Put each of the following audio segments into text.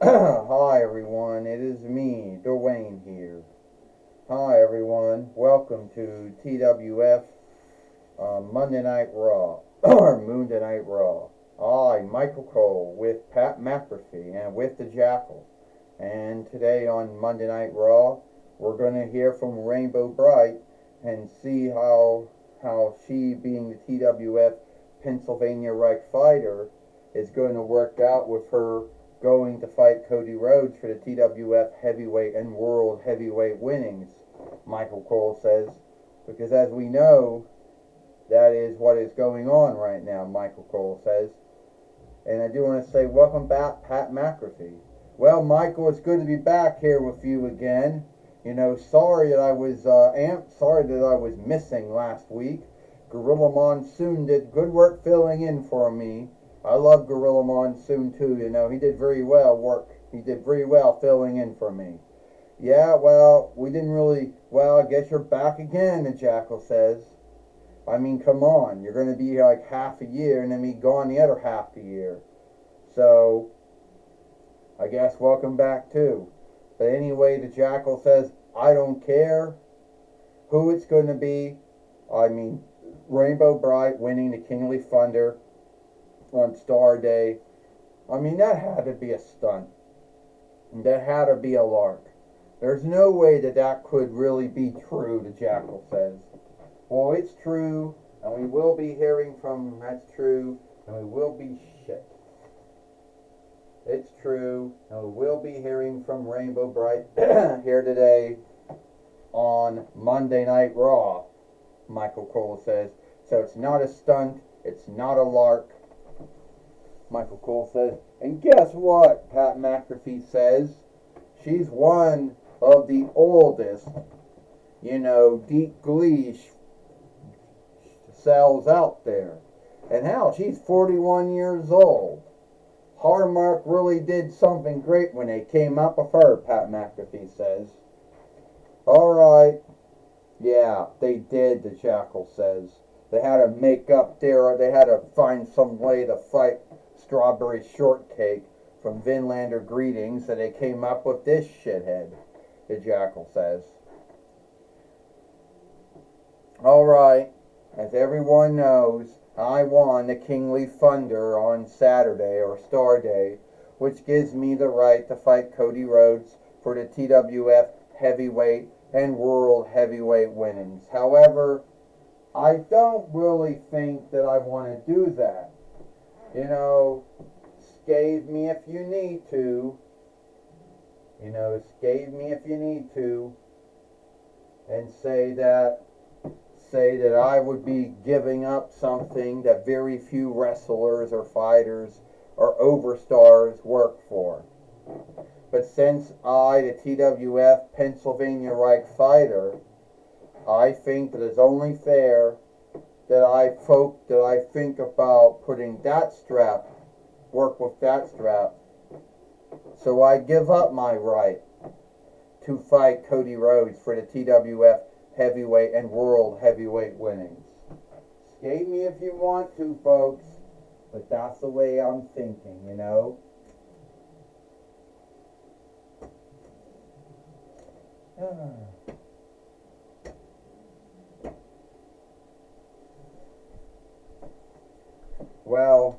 Hi everyone, it is me, Dwayne here. Hi everyone, welcome to TWF Monday Night Raw, or Monday Night Raw. I, Michael Cole, with Pat McAfee and with the Jackal. And today on Monday Night Raw, we're going to hear from Rainbow Bright and see how she, being the TWF Pennsylvania Reich fighter, is going to work out with her going to fight Cody Rhodes for the TWF heavyweight and world heavyweight winnings, Michael Cole says. Because as we know, that is what is going on right now, Michael Cole says. And I do want to say welcome back, Pat McAfee. Well, Michael, it's good to be back here with you again. Sorry that I was missing last week. Gorilla Monsoon did good work filling in for me. I love Gorilla Monsoon too. He did very well filling in for me. Yeah, well, we didn't really. Well, I guess you're back again, the Jackal says. I mean, come on. You're going to be like half a year and then be gone the other half the year. So, I guess welcome back too. But anyway, the Jackal says, I don't care who it's going to be. I mean, Rainbow Bright winning the Kingly Thunder on Star Day. I mean, that had to be a stunt. That had to be a lark. There's no way that could really be true, the Jackal says. Well, it's true, and we will be hearing from, that's true, and we will be shit. It's true, and we will be hearing from Rainbow Bright here today on Monday Night Raw, Michael Cole says. So it's not a stunt, it's not a lark, Michael Cole says. And guess what, Pat McAfee says? She's one of the oldest, Deep Glee cells out there. And hell, she's 41 years old. Hallmark really did something great when they came up with her, Pat McAfee says. Alright. Yeah, they did, the Jackal says. They had to make up they had to find some way to fight Strawberry Shortcake from Vinlander Greetings, so they came up with this shithead, the Jackal says. Alright, as everyone knows, I won the Kingly Thunder on Saturday, or Star Day, which gives me the right to fight Cody Rhodes for the TWF heavyweight and world heavyweight winnings. However, I don't really think that I want to do that. Scathe me if you need to. Scathe me if you need to. And say that I would be giving up something that very few wrestlers or fighters or overstars work for. But since I, the TWF Pennsylvania Reich fighter, I think that it's only fair that I think about putting work with that strap. So I give up my right to fight Cody Rhodes for the TWF heavyweight and world heavyweight winnings. Skate me if you want to, folks, but that's the way I'm thinking, Well,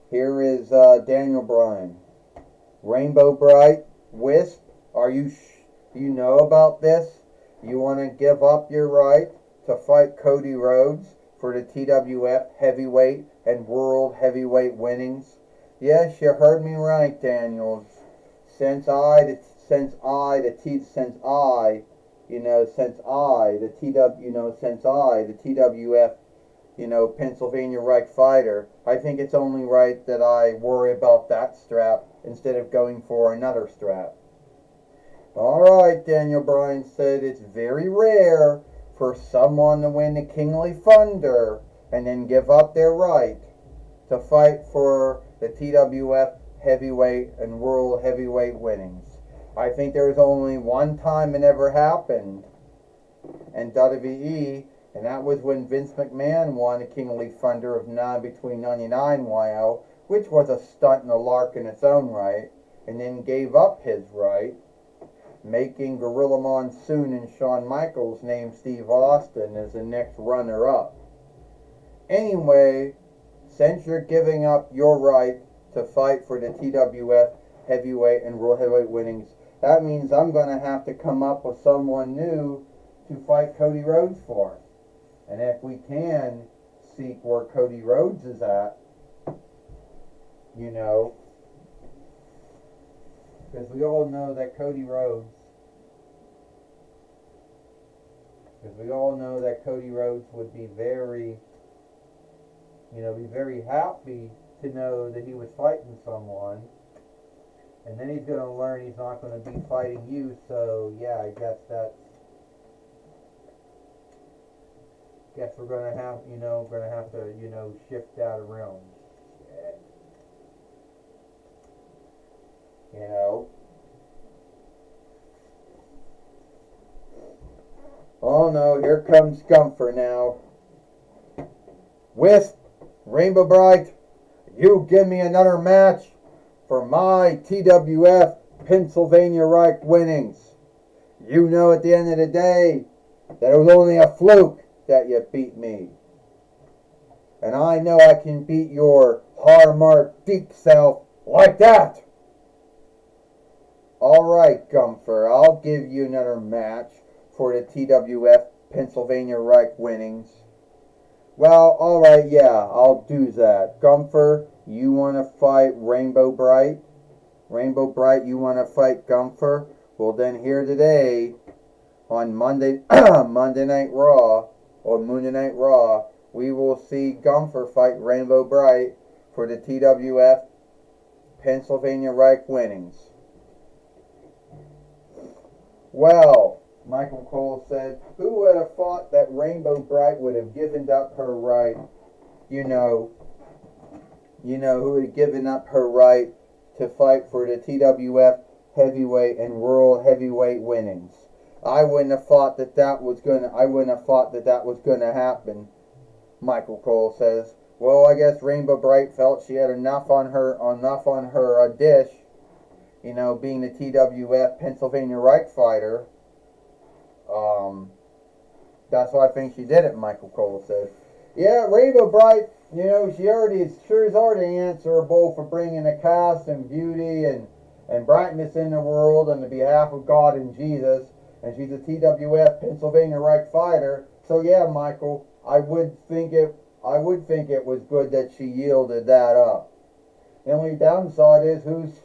here is Daniel Bryan. Rainbow Bright, Wisp, you know about this? You want to give up your right to fight Cody Rhodes for the TWF heavyweight and world heavyweight winnings? Yes, you heard me right, Daniels. Since I, the TWF, Pennsylvania Reich fighter, I think it's only right that I worry about that strap instead of going for another strap. Alright, Daniel Bryan said, it's very rare for someone to win the Kingly Thunder and then give up their right to fight for the TWF heavyweight and world heavyweight winnings. I think there's only one time it ever happened, and WWE And that was when Vince McMahon won the King of Leaf Thunder of 9 between 99 YL, which was a stunt and a lark in its own right, and then gave up his right, making Gorilla Monsoon and Shawn Michaels name Steve Austin as the next runner-up. Anyway, since you're giving up your right to fight for the TWF heavyweight and world heavyweight winnings, that means I'm going to have to come up with someone new to fight Cody Rhodes for. And if we can seek where Cody Rhodes is at, because we all know that Cody Rhodes would be very happy to know that he was fighting someone, and then he's going to learn he's not going to be fighting you. So yeah, I guess we're going to have to shift that around. Oh no, here comes Gunther now. With Rainbow Bright, you give me another match for my TWF Pennsylvania Reich winnings. You know at the end of the day that it was only a fluke that you beat me. And I know I can beat your hard-marked deep self like that. Alright, Gunther, I'll give you another match for the TWF Pennsylvania Reich winnings. Well, alright, yeah, I'll do that. Gunther, you want to fight Rainbow Bright? Rainbow Bright, you want to fight Gunther? Well, then here today on Monday Night Raw, or Monday Night Raw, we will see Gunther fight Rainbow Bright for the TWF Pennsylvania Reich winnings. Well, Michael Cole said, who would have thought that Rainbow Bright would have given up her right, who would have given up her right to fight for the TWF heavyweight and world heavyweight winnings. I wouldn't have thought that was gonna happen. Michael Cole says, well, I guess Rainbow Bright felt she had enough on her dish, being the TWF Pennsylvania Reich fighter. That's why I think she did it, Michael Cole says. Yeah, Rainbow Bright, she's already answerable for bringing the cast and beauty and brightness in the world on the behalf of God and Jesus. And she's a TWF Pennsylvania Reich fighter. So yeah, Michael, I would think it was good that she yielded that up. The only downside is who's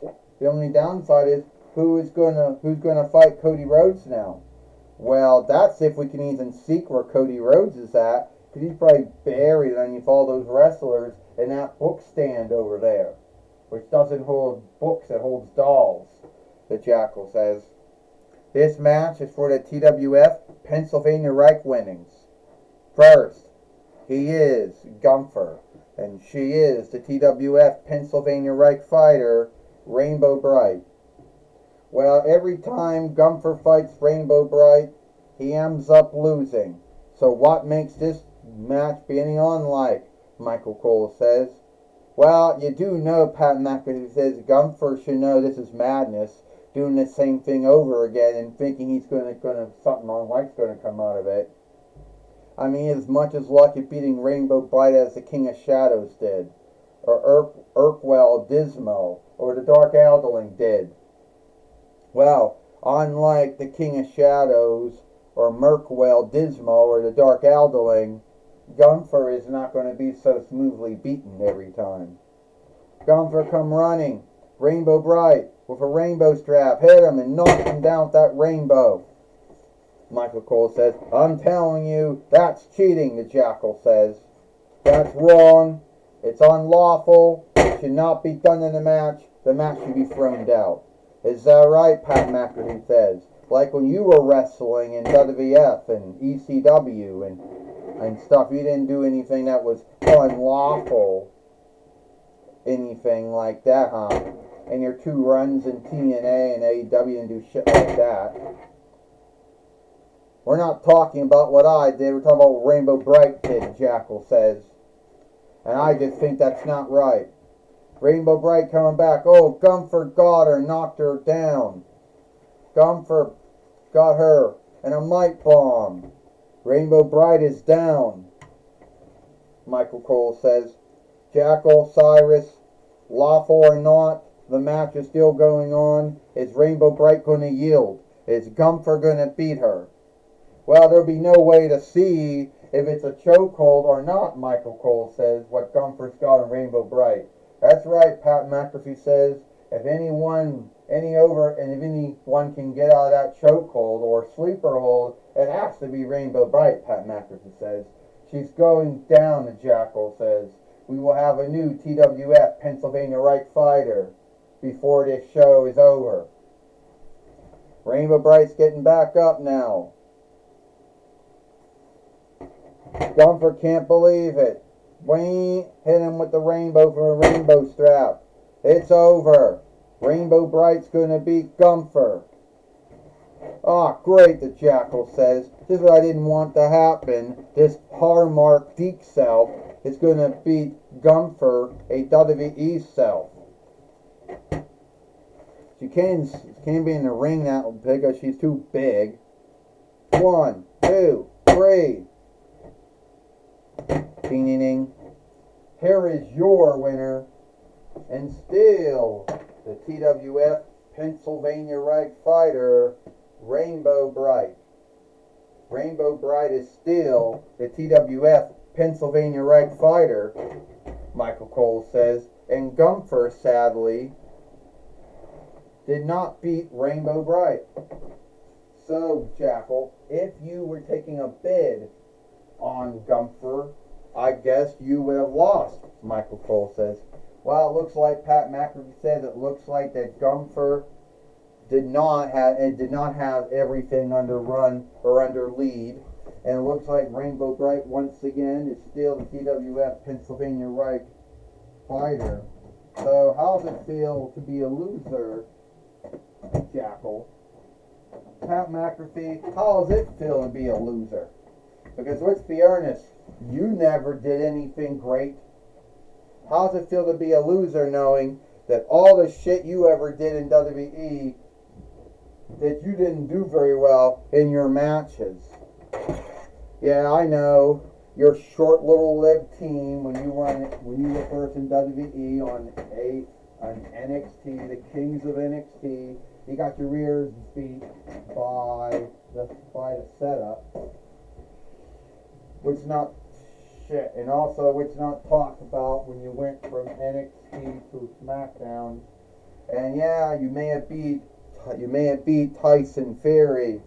gonna fight Cody Rhodes now. Well, that's if we can even seek where Cody Rhodes is at, because he's probably buried underneath all those wrestlers in that book stand over there, which doesn't hold books, it holds dolls, the Jackal says. This match is for the TWF Pennsylvania Reich winnings. First, he is Gunther, and she is the TWF Pennsylvania Reich fighter, Rainbow Bright. Well, every time Gunther fights Rainbow Bright, he ends up losing. So what makes this match be any unlike? Michael Cole says. Well, you do know, Pat McAfee says, Gunther should know this is madness, doing the same thing over again and thinking he's something unlike's gonna come out of it. I mean, as much as luck at beating Rainbow Bright as the King of Shadows did, or Urquell Dismo, or the Dark Alderling did. Well, unlike the King of Shadows, or Merkwell Dismo, or the Dark Alderling, Gunther is not going to be so smoothly beaten every time. Gunther come running, Rainbow Bright, with a rainbow strap, hit him and knock him down with that rainbow. Michael Cole says, I'm telling you, that's cheating, the Jackal says. That's wrong. It's unlawful. It should not be done in the match. The match should be thrown out. Is that right? Pat McAfee says. Like when you were wrestling in WWF and ECW and stuff, you didn't do anything that was unlawful. Anything like that, huh? And your 2 runs in TNA and AEW and do shit like that. We're not talking about what I did. We're talking about what Rainbow Bright did, Jackal says. And I just think that's not right. Rainbow Bright coming back. Oh, Gunther got her, knocked her down. Gunther got her and a mic bomb. Rainbow Bright is down, Michael Cole says. Jackal, Cyrus, lawful or not, the match is still going on. Is Rainbow Bright going to yield? Is Gunther going to beat her? Well, there'll be no way to see if it's a chokehold or not, Michael Cole says, what Gunther's got on Rainbow Bright. That's right, Pat McAfee says. If anyone can get out of that chokehold or sleeper hold, it has to be Rainbow Bright, Pat McAfee says. She's going down, the Jackal says. We will have a new TWF Pennsylvania Right fighter before this show is over. Rainbow Bright's getting back up now. Gunther can't believe it. Wayne hit him with the rainbow from a rainbow strap. It's over. Rainbow Bright's going to beat Gunther. Ah, great, the Jackal says. This is what I didn't want to happen. This Harmark Deke self is going to beat Gunther, a WWE self. She can't be in the ring now because she's too big. 1, 2, 3. Ding. Here is your winner, and still the TWF Pennsylvania Right fighter, Rainbow Bright. Rainbow Bright is still the TWF Pennsylvania Right fighter, Michael Cole says, and Gunther, sadly, did not beat Rainbow Bright. So, Jackal, if you were taking a bid on Gunther, I guess you would have lost, Michael Cole says. Well, it looks like Pat McAfee said it looks like that Gunther did not have everything under run or under lead. And it looks like Rainbow Bright once again is still the TWF Pennsylvania Right fighter. So how does it feel to be a loser, Jackal? Pat McAfee, how does it feel to be a loser? Because let's be earnest, you never did anything great. How does it feel to be a loser knowing that all the shit you ever did in WWE, that you didn't do very well in your matches? Yeah, I know. Your short little lived team when you were first in WWE on NXT, the Kings of NXT, you got your rears beat by the setup. Which not shit, and also which not talked about when you went from NXT to SmackDown. And yeah, you may have beat Tyson Fury,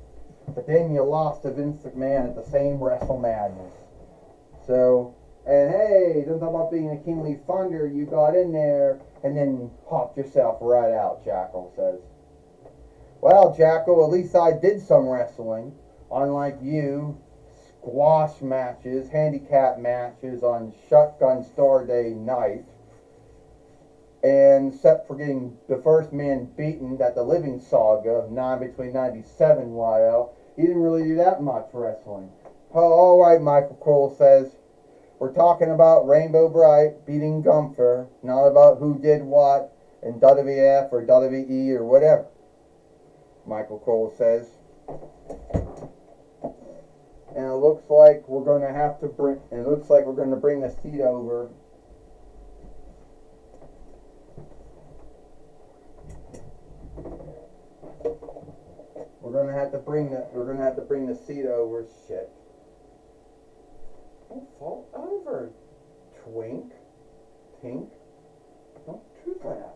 but then you lost to Vince McMahon at the same Wrestle Madness. So, and hey, don't talk about being a kingly thunder. You got in there and then hopped yourself right out, Jackal says. Well, Jackal, at least I did some wrestling, unlike you. Squash matches, handicap matches on Shotgun Star Day night. And except for getting the first man beaten at the Living Saga of between 97 YL, he didn't really do that much wrestling. Oh, alright, Michael Cole says. We're talking about Rainbow Bright beating Gunther, not about who did what in WWF or WWE or whatever, Michael Cole says. And it looks like we're going to bring the seat over. We're going to have to bring the seat over. Shit. Don't fall over, Twink. Tink. Don't do that.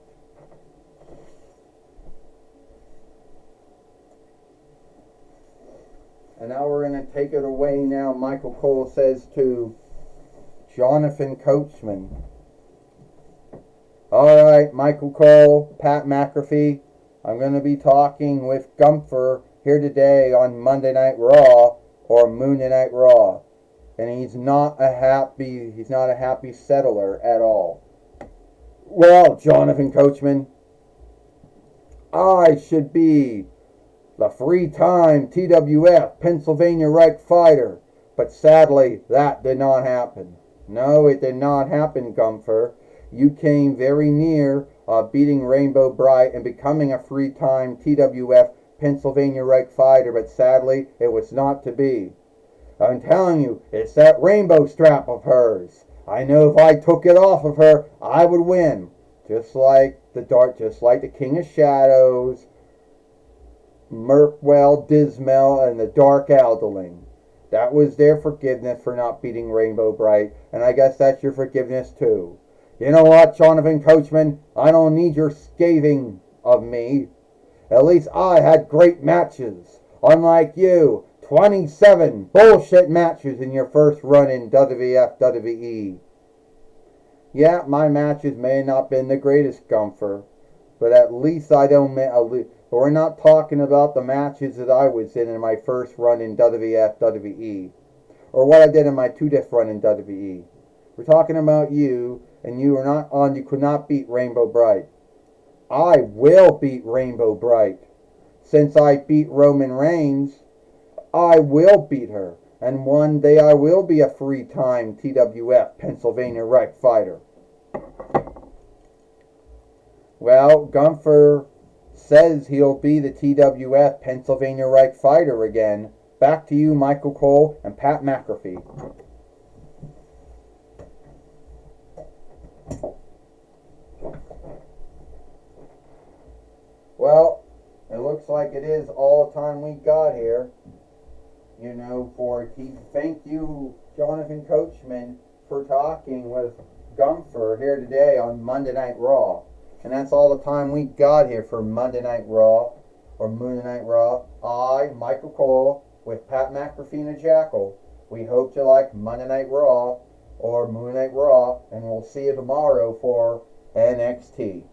And now we're going to take it away now, Michael Cole says to Jonathan Coachman. All right, Michael Cole, Pat McAfee, I'm going to be talking with Gunther here today on Monday Night Raw or Monday Night Raw. And he's not a happy settler at all. Well, Jonathan Coachman, I should be the three-time TWF Pennsylvania Reich fighter. But sadly, that did not happen. No, it did not happen, Gunther. You came very near beating Rainbow Bright and becoming a three-time TWF Pennsylvania Reich fighter, but sadly, it was not to be. I'm telling you, it's that rainbow strap of hers. I know if I took it off of her, I would win. Just like the King of Shadows, Mirkwell, Dismal, and the Dark Alderling. That was their forgiveness for not beating Rainbow Bright, and I guess that's your forgiveness too. You know what, Jonathan Coachman? I don't need your scathing of me. At least I had great matches. Unlike you, 27 bullshit matches in your first run in WWF WWE. Yeah, my matches may not have been the greatest, Gunther, but at least we're not talking about the matches that I was in my first run in WWF WWE, or what I did in my two-diff run in WWE. We're talking about you, and you could not beat Rainbow Bright. I will beat Rainbow Bright. Since I beat Roman Reigns, I will beat her, and one day I will be a three-time TWF Pennsylvania Reich fighter. Well, Gunther says he'll be the TWF Pennsylvania Reich fighter again. Back to you, Michael Cole and Pat McAfee. Well, it looks like it is all the time we got here. Thank you, Jonathan Coachman, for talking with Gunther here today on Monday Night Raw. And that's all the time we got here for Monday Night Raw, or Moon Night Raw. I, Michael Cole, with Pat McAfee and Jackal. We hope you like Monday Night Raw, or Moon Night Raw, and we'll see you tomorrow for NXT.